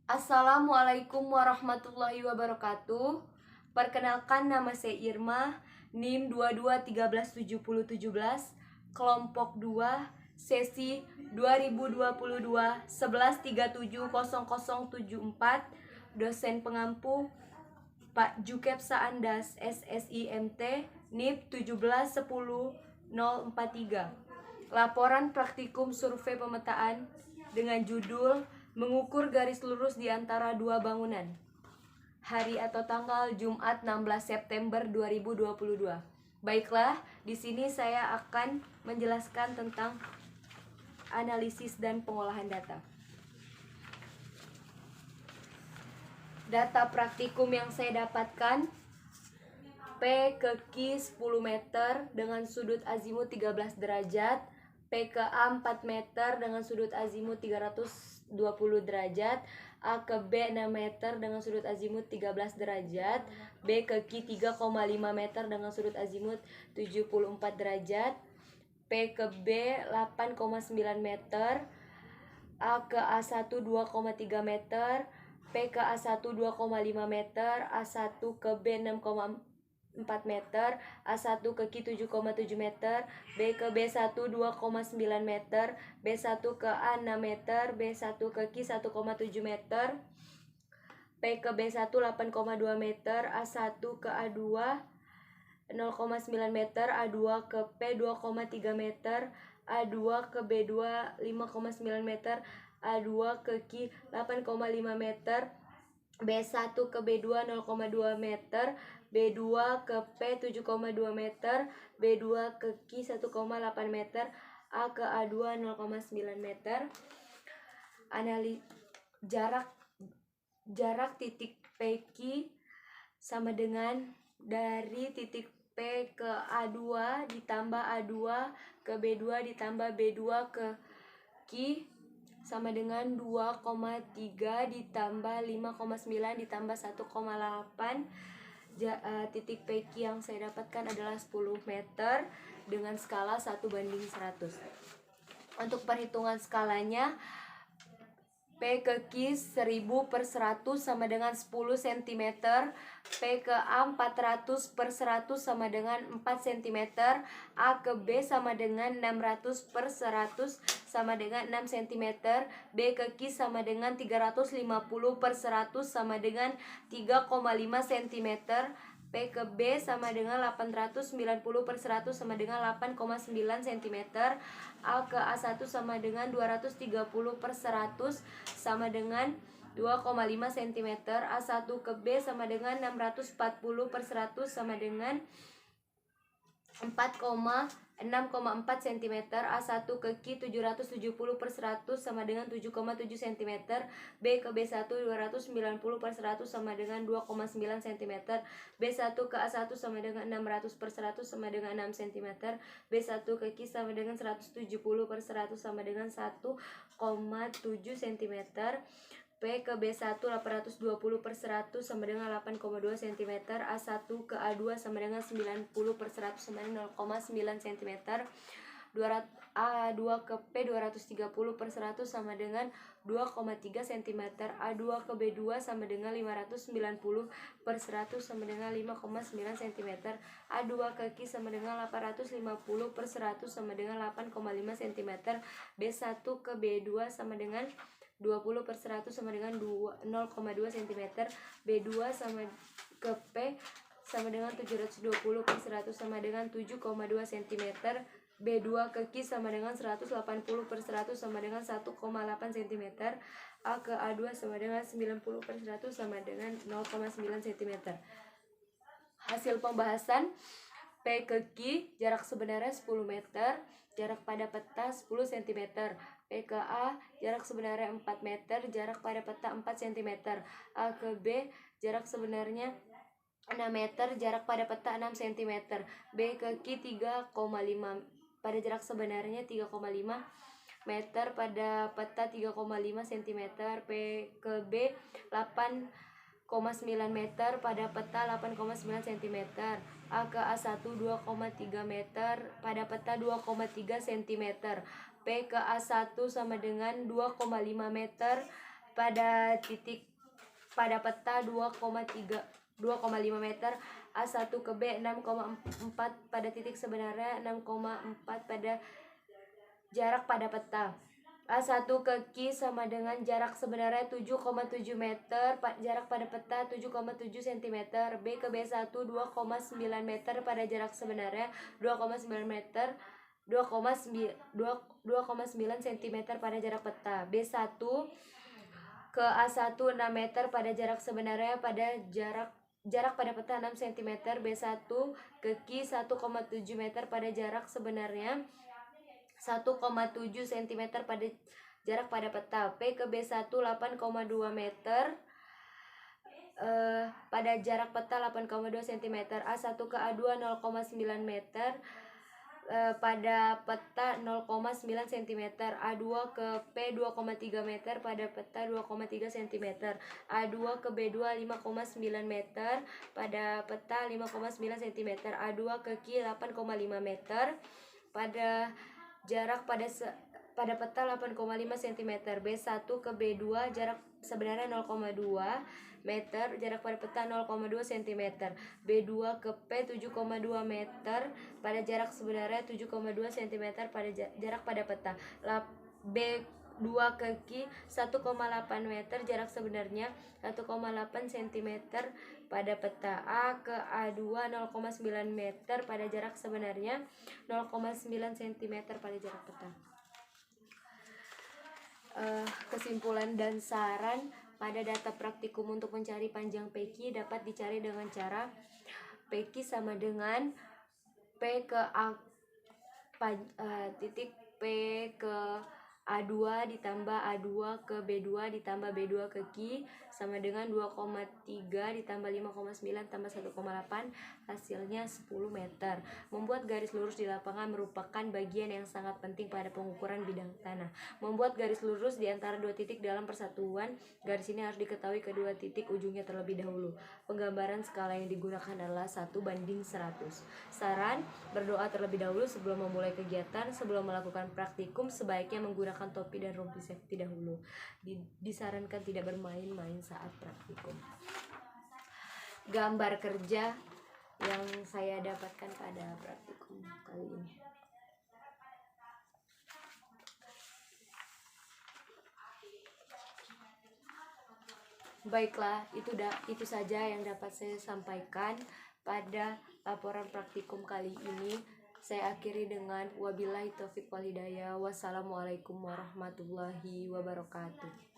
Assalamualaikum warahmatullahi wabarakatuh. Perkenalkan, nama saya Irma, NIM 22131717, kelompok 2, sesi 2022-11370074. Dosen pengampu Pak Jukepsa Andas, SSIMT, NIP 1710043. Laporan praktikum survei pemetaan dengan judul mengukur garis lurus di antara dua bangunan. Hari atau tanggal Jumat 16 September 2022. Baiklah, di sini saya akan menjelaskan tentang analisis dan pengolahan data. Data praktikum yang saya dapatkan: P ke Q 10 meter dengan sudut azimut 13 derajat, P ke A 4 meter dengan sudut azimut 320 derajat, A ke B 6 meter dengan sudut azimut 13 derajat, B ke Q 3,5 meter dengan sudut azimut 74 derajat, P ke B 8,9 meter, A ke A1 2,3 meter, P ke A1 2,5 meter, A1 ke B 6,4 meter, A1 ke Q 7,7 meter, B ke B1 2,9 meter, B1 ke A 6 meter, B1 ke Q 1,7 meter, P ke B1 8,2 meter, A1 ke A2 0,9 meter, A2 ke P 2,3 meter, A2 ke B2 5,9 meter, A2 ke Q 8,5 meter, B1 ke B2 0,2 meter, B2 ke P 7,2 meter, B2 ke Q 1,8 meter, A ke A2 0,9 meter. Jarak titik PQ sama dengan dari titik P ke A2 ditambah A2 ke B2 ditambah B2 ke Q sama dengan 2,3 ditambah 5,9 ditambah 1,8. Titik PQ yang saya dapatkan adalah 10 meter dengan skala 1:100. Untuk perhitungan skalanya, P ke Q 1000/100 sama dengan 10 cm, P ke A 400/100 sama dengan 4 cm, A ke B sama dengan 600/100 sama dengan 6 cm, B ke Q sama dengan 350/100 sama dengan 3,5 cm, P ke B sama dengan 890/100 sama dengan 8,9 cm, A ke A1 sama dengan 230/100 sama dengan 2,5 cm, A1 ke B sama dengan 640/100 sama dengan 6,4 cm, A1 ke Q 770/100 sama dengan 7,7 cm, B ke B1 290/100 sama dengan 2,9 cm, B1 ke A1 sama dengan 600/100 sama dengan 6 cm, B1 ke Q sama dengan 170/100 sama dengan 1,7 cm, P ke B1 820/100 sama dengan 8,2 cm, A1 ke A2 sama dengan 90/100 sama dengan 0,9 cm, A2 ke P 230/100 sama dengan 2,3 cm, A2 ke B2 sama dengan 590/100 sama dengan 5,9 cm, A2 ke Q sama dengan 850/100 sama dengan 8,5 cm, B1 ke B2 sama dengan 20/100 sama dengan 0,2 cm, B2 sama ke P sama dengan 720/100 sama dengan 7,2 cm, B2 ke Q sama dengan 180/100 sama dengan 1,8 cm, A ke A2 sama dengan 90/100 sama dengan 0,9 cm. Hasil pembahasan: P ke Q jarak sebenarnya 10 meter, jarak pada peta 10 cm, P ke A jarak sebenarnya 4 meter, jarak pada peta 4 cm, A ke B jarak sebenarnya 6 meter, jarak pada peta 6 cm, B ke Q 3,5 pada jarak sebenarnya 3,5 meter, pada peta 3,5 cm, P ke B 8,9 meter, pada peta 8,9 cm, A ke A1 2,3 meter, pada peta 2,3 cm, P ke A1 sama dengan 2,5 meter, pada peta 2,5 meter. A1 ke B 6,4 pada titik sebenarnya, 6,4 pada jarak pada peta. A1 ke Q sama dengan jarak sebenarnya 7,7 meter, jarak pada peta 7,7 cm. B ke B1 2,9 meter pada jarak sebenarnya 2,9 meter, 2,9 cm pada jarak peta. B1 ke A1 6 meter pada jarak sebenarnya pada jarak pada peta 6 cm. B1 ke Q 1,7 meter pada jarak sebenarnya 1,7 cm pada jarak pada peta. P ke B1 8,2 meter pada jarak peta 8,2 cm. A1 ke A2 0,9 meter pada peta 0,9 cm. A2 ke P 2,3 meter pada peta 2,3 cm. A2 ke B2 5,9 meter pada peta 5,9 cm. A2 ke Q 8,5 meter pada jarak pada peta 8,5 cm. B1 ke B2 jarak sebenarnya 0,2 meter, jarak pada peta 0,2 cm. B2 ke P 7,2 meter pada jarak sebenarnya 7,2 cm pada jarak pada peta. B2 ke Q 1,8 meter, jarak sebenarnya 1,8 cm pada peta. A ke A2 0,9 meter pada jarak sebenarnya 0,9 cm pada jarak peta. Kesimpulan dan saran pada data praktikum untuk mencari panjang PQ dapat dicari dengan cara PQ sama dengan P ke A titik P ke A2 ditambah A2 ke B2 ditambah B2 ke Q sama dengan 2,3 ditambah 5,9 tambah 1,8, hasilnya 10 meter. Membuat garis lurus di lapangan merupakan bagian yang sangat penting pada pengukuran bidang tanah. Membuat garis lurus di antara dua titik dalam persatuan garis ini harus diketahui kedua titik ujungnya terlebih dahulu. Penggambaran skala yang digunakan adalah 1:100. Saran, berdoa terlebih dahulu sebelum memulai kegiatan. Sebelum melakukan praktikum sebaiknya menggunakan topi dan rompi safety dahulu. Disarankan tidak bermain-main saat praktikum. Gambar kerja yang saya dapatkan pada praktikum kali ini. Baiklah, itu saja yang dapat saya sampaikan pada laporan praktikum kali ini. Saya akhiri dengan wabillahi taufiq wal hidayah. Wassalamualaikum warahmatullahi wabarakatuh.